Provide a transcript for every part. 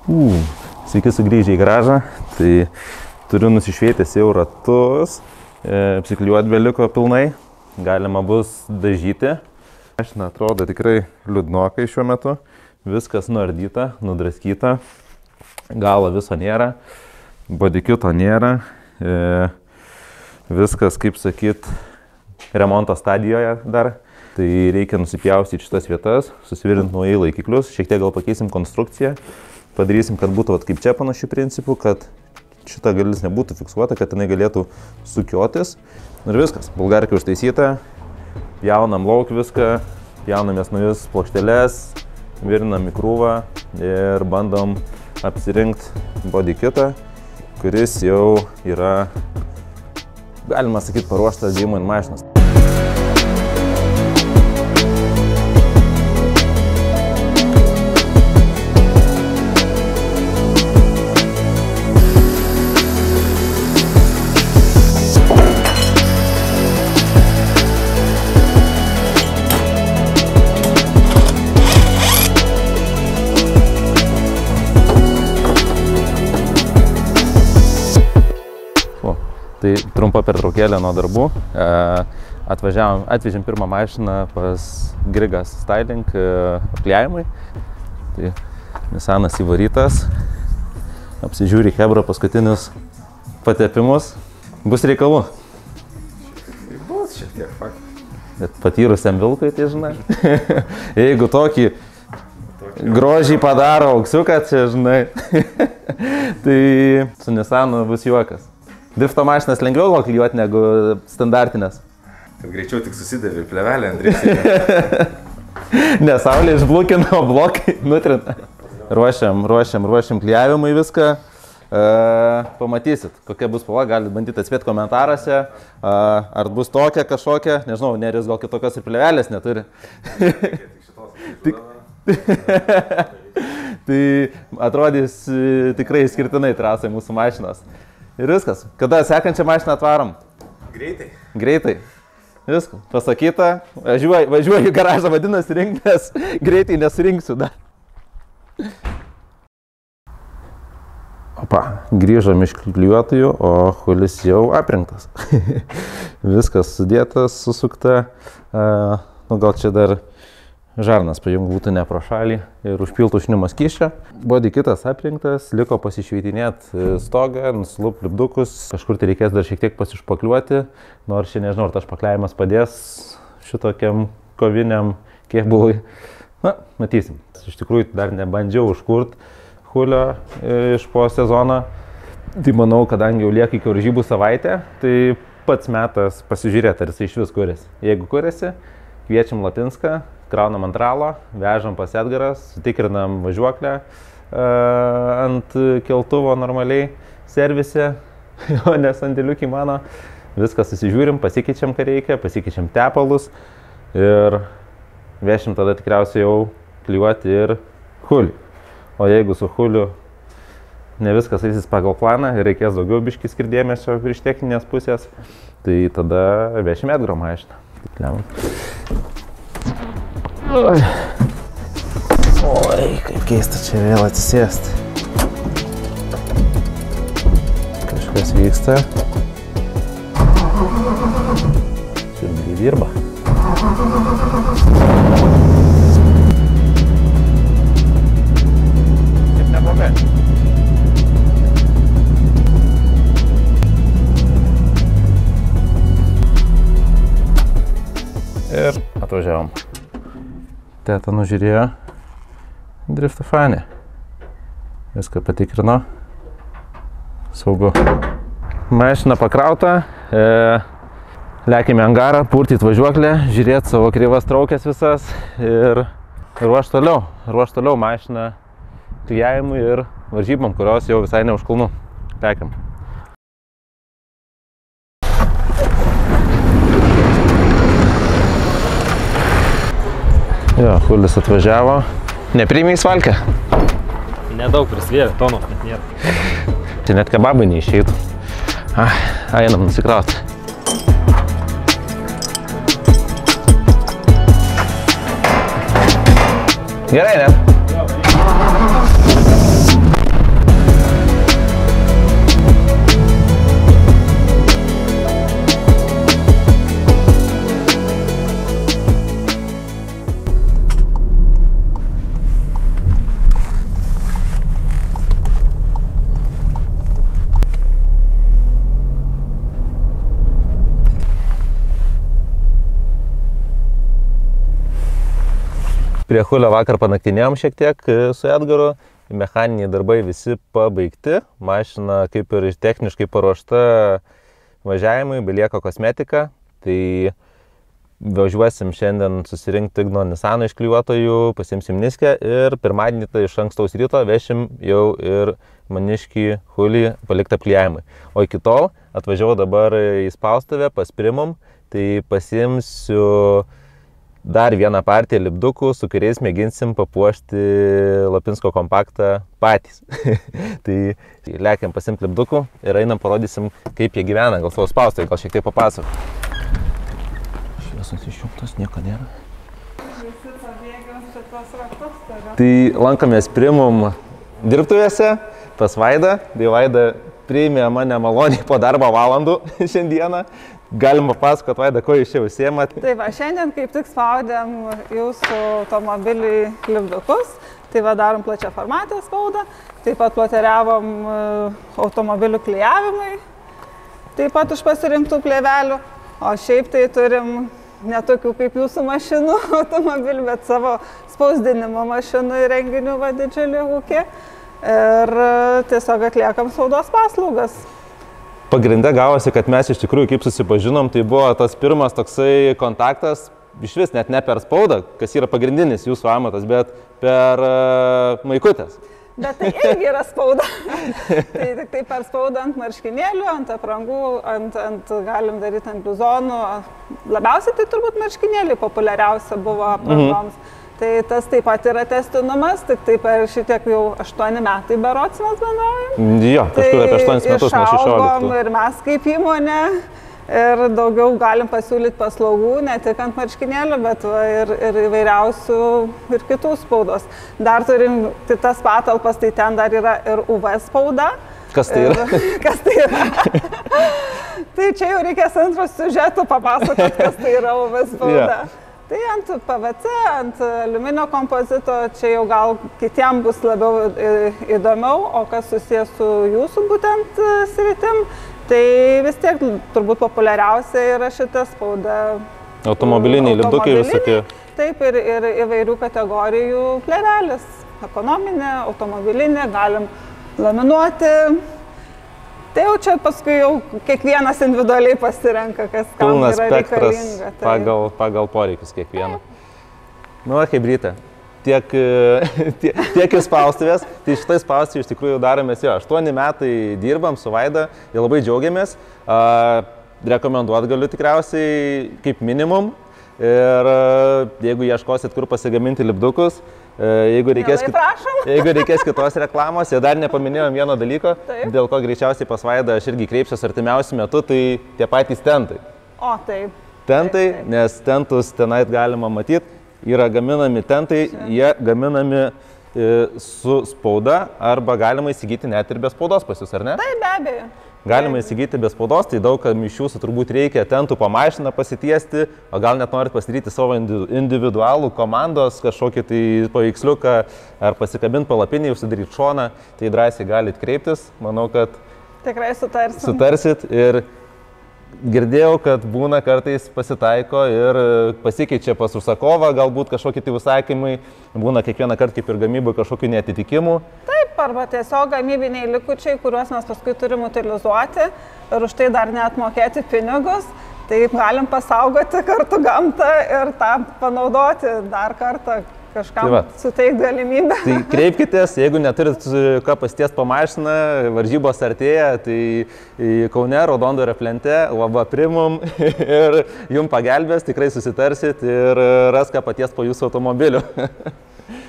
Sveiki sugrįžę į garažą, tai turiu nusišvietęs jau ratus, apsiklijuoti beliko pilnai, galima bus dažyti. Mašina atrodo tikrai liūdnokai šiuo metu, viskas nuardyta, nudraskyta, galo viso nėra, bodykito nėra, viskas, kaip sakyt, remonto stadijoje dar. Tai reikia nusipjaustyti šitas vietas, susivirinti naujai laikiklius, šiek tiek gal pakeisim konstrukciją, padarysim, kad būtų kaip čia panašių principų, kad šita galis nebūtų fiksuota, kad jinai galėtų sukiotis. Ir viskas, bulgarkė užtaisyta, pjaunam lauk viską, pjaunamės naujus plokšteles, virinam į krūvą ir bandom apsirinkti bodykitą, kuris jau yra, galima sakyti, paruoštas dėjimo ant mašinos. Tai trumpa pertraukėlė nuo darbų. Atvežėm pirmą mašiną pas Grigas Styling apklijavimui. Tai Nissanas įvarytas. Apsižiūri Hebra paskutinius patepimus. Bus reikalų. Bus šiek tiek fakt. Bet patyrusiam vilkui, tai žinai. Jeigu tokį grožį padaro auksiuką, čia žinai. Tai su Nissanu bus juokas. Drifto mašinas lengviau gal klijuoti negu standartinės. Kad greičiau tik susidavė plevelė ant driftinio. Ne, saulė išblukina, o blokai nutrina. Ruošiam klijavimui viską. Pamatysit, kokia bus spalva, galite bandyti atspėti komentaruose. Ar bus tokia kažkokia, nežinau, Nerijus gal kitokios ir plevelės neturi. Tai atrodys tikrai išskirtinai trasai mūsų mašinos. Ir viskas. Kada sekančią mašiną atvarom? Greitai. Viskas. Pasakyta. Važiuoju į garažą, vadinasi rink, nes greitai nesurinksiu dar. Opa, grįžom iš klijuotojų, o hulis jau aprinktas. Viskas sudėtas, susukta. Gal čia dar žarnas pajung būtų ne pro šalį ir užpiltų šnimo skysčio. Bodykitas aprinktas, liko pasišveitinėti stogą, nuslup lipdukus. Kažkur tai reikės dar šiek tiek pasišpakliuoti, nors čia nežinau, ar tas špakliavimas padės šitokiam koviniam kėbului. Na, matysim. Iš tikrųjų dar nebandžiau užkurt hulio iš po sezono. Tai manau, kadangi jau lieka iki varžybų savaitę, tai pats metas pasižiūrėti, ar jis iš vis kuriasi. Jeigu kuriasi, kviečiam Lapinską, kraunam ant ralo, vežam pas Edgaras, sutikrinam važiuoklę ant keltuvo normaliai servise, o ne sandėliukį mano. Viską susižiūrim, pasikeičiam, ką reikia, pasikeičiam tepalus ir vešim tada tikriausiai jau klijuoti ir hulį. O jeigu su huliu ne viskas eisis pagal planą ir reikės daugiau biškį skirt dėmesio iš techninės pusės, tai tada vešim Edgaro mašiną. Oi, kaip keista čia vėl atsisėsti. Kažkas vyksta. Siurbliai dirba. Kaip neblogai. Ir atvažiavom. Teta nužiūrėjo driftofanį. Viską patikrino. Saugu. Mašina pakrauta. Lekime angarą, purtyti važiuoklę, žiūrėti savo kreivas traukės visas ir ruoš toliau mašiną klijavimui ir varžybom, kurios jau visai ne už kulnų. Lekiam. Jo, hulis atvažiavo. Nepriėmė į svalkę? Nedaug prisvėrė, tonos net nėra. Tai net kebabai neišeitų. Einam nusikrauti. Gerai, ne? Prie Hulio vakar panaktinėjom šiek tiek su Edgaru. Mechaniniai darbai visi pabaigti. Mašina kaip ir techniškai paruošta važiavimui, belieka kosmetika. Tai važiuosim šiandien susirinkti Igno Nisano iš klijuotojų, pasimsim Niskę ir pirmadienį tai iš ankstaus ryto vešim jau ir Maniškį Hulį paliktą apklijavimui. O iki tol atvažiavau dabar į spaustuvę pas Primum, tai pasimsiu dar vieną partiją lipdukų, su kuriais mėginsim papuošti Lapinsko kompaktą patys. Tai lekiam pasimti lipdukų ir einam parodysim, kaip jie gyvena, gal savo spaustuvėje, gal šiek tiek papasakot. Šviesos išjungtos, nieko nėra. Visi pabėgiam šitos raktus turiu. Tai lankomės Primum dirbtuvėse pas Vaidą. Tai Vaida priėmė mane maloniai po darbo valandų šiandieną. Galima pasakot, Vaida, ko jūs čia užsiemat? Tai va, šiandien kaip tik spaudėm jūsų automobiliui lipdukus. Tai va, darom plačią formatę spaudą. Taip pat ploteriavom automobilių klijavimui. Taip pat iš pasirinktų plėvelių. O šiaip tai turim netokių kaip jūsų mašinų automobilių, bet savo spausdinimo mašinų įrenginių va didžiulį ūkį. Ir tiesiog atliekam spaudos paslaugas. Pagrinde gavosi, kad mes iš tikrųjų kaip susipažinom, tai buvo tas pirmas toksai kontaktas, iš vis net ne per spaudą, kas yra pagrindinis jūsų amatas, bet per maikutės. Bet tai irgi yra spauda. Tai tik tai per spaudą ant marškinėlių, ant aprangų, galim daryti ant bluzonų. Labiausiai tai turbūt marškinėliai populiariausia buvo aprangoms. Tai tas taip pat yra tęstinumas, tik tai per šitiek jau 8 metai berods mes bendraujam. Jo, kažkur apie 8 metus nuo 16. Išaugom ir mes kaip įmonė ir daugiau galim pasiūlyti paslaugų, ne tik ant marškinėlių, bet va, ir įvairiausių ir kitų spaudos. Dar turim tas patalpas, tai ten dar yra ir UV spauda. Kas tai yra? Kas tai yra? Tai čia jau reikės antros siužetų papasakoti, kas tai yra UV spauda. Yeah. Tai ant PVC, ant aliuminio kompozito, čia jau gal kitiem bus labiau įdomiau, o kas susijęs su jūsų būtent sritim, tai vis tiek turbūt populiariausia yra šita spauda. Automobiliniai lipdukai visokie. Taip, ir įvairių kategorijų plėvelis. Ekonominė, automobilinė, galim laminuoti. Tai jau čia paskui jau kiekvienas individualiai pasirenka, kas kam yra reikalinga. Pagal poreikius kiekvieną. Nu, hebrytė. Tiek į spaustuvės, tai šitai spaustuvė iš tikrųjų daromės jo. 8 metai dirbam su Vaida ir labai džiaugiamės. Rekomenduot galiu tikriausiai kaip minimum. Ir jeigu ieškosit, kur pasigaminti lipdukus, jeigu reikės kitos reklamos, ir dar nepaminėjom vieno dalyko, taip. Dėl ko greičiausiai pas Vaidą aš irgi kreipsiuos artimiausiu metu, tai tie patys tentai. O, taip. Tentai, taip. Nes tentus tenai galima matyti, yra gaminami tentai, jie gaminami su spauda, arba galima įsigyti net ir be spaudos pas jūs, ar ne? Taip, be abejo. Galima įsigyti be spaudos, tai daug kam iš jūsų turbūt reikia tentų pamašiną pasitiesti, o gal net norit pasidaryti savo individualų komandos kažkokį tai paveiksliuką ar pasikabinti palapinį, užsidaryti šoną, tai drąsiai galit kreiptis. Manau, kad tikrai sutarsit ir girdėjau, kad būna kartais pasitaiko ir pasikeičia pas užsakovą, galbūt kažkokie tai užsakymai, būna kiekvieną kartą kaip ir gamybai kažkokių neatitikimų. Taip, arba tiesiog gamybiniai likučiai, kuriuos mes paskui turim utilizuoti ir už tai dar net mokėti pinigus. Taip galim pasaugoti kartu gamtą ir tą panaudoti dar kartą kažkam suteikti galimybę. Tai kreipkitės, jeigu neturit ką pasitiest po mašiną, varžybos artėja, tai Kaune, Raudondvario plente, UAB Primum ir jum pagelbės, tikrai susitarsit ir ras ką patiest po jūsų automobiliu.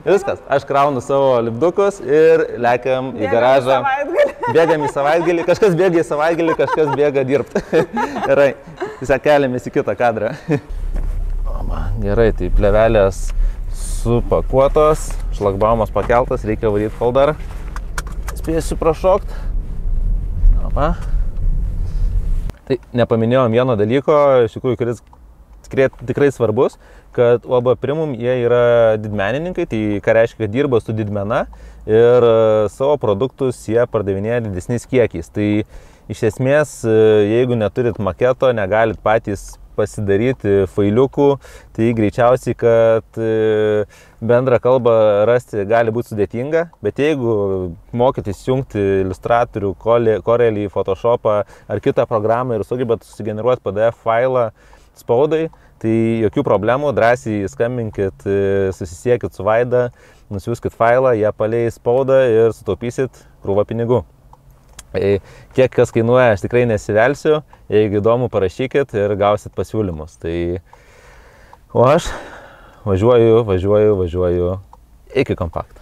Viskas, aš kraunu savo lipdukus ir lekiam į garažą. Bėgam į savaitgalį, kažkas bėga į savaitgalį, kažkas bėga dirbti. Gerai, tiesiog keliamės į kitą kadrą. Gerai, tai plėvelės supakuotos, šlagbaumas pakeltas, reikia varyti, kol dar spėsiu prašokti. Tai nepaminėjom vieno dalyko, iš tikrųjų, kuris tikrai svarbus, kad UAB Primum jie yra didmenininkai, tai ką reiškia, kad dirba su didmena ir savo produktus jie pardavinėja didesniais kiekiais. Tai iš esmės, jeigu neturit maketo, negalit patys pasidaryti failiukų, tai greičiausiai, kad bendrą kalbą rasti gali būti sudėtinga, bet jeigu mokytis jungti Illustratorių, Corelį, Photoshopą ar kitą programą ir sugebat susigeneruoti PDF failą spaudai, tai jokių problemų, drąsiai skambinkit, susisiekit su Vaida, nusiųskit failą, ją paleis spaudą ir sutaupysit krūvą pinigų. Kiek kas kainuoja, aš tikrai nesivelsiu, jeigu įdomu, parašykit ir gausit pasiūlymus. Tai, o aš važiuoju iki Compact.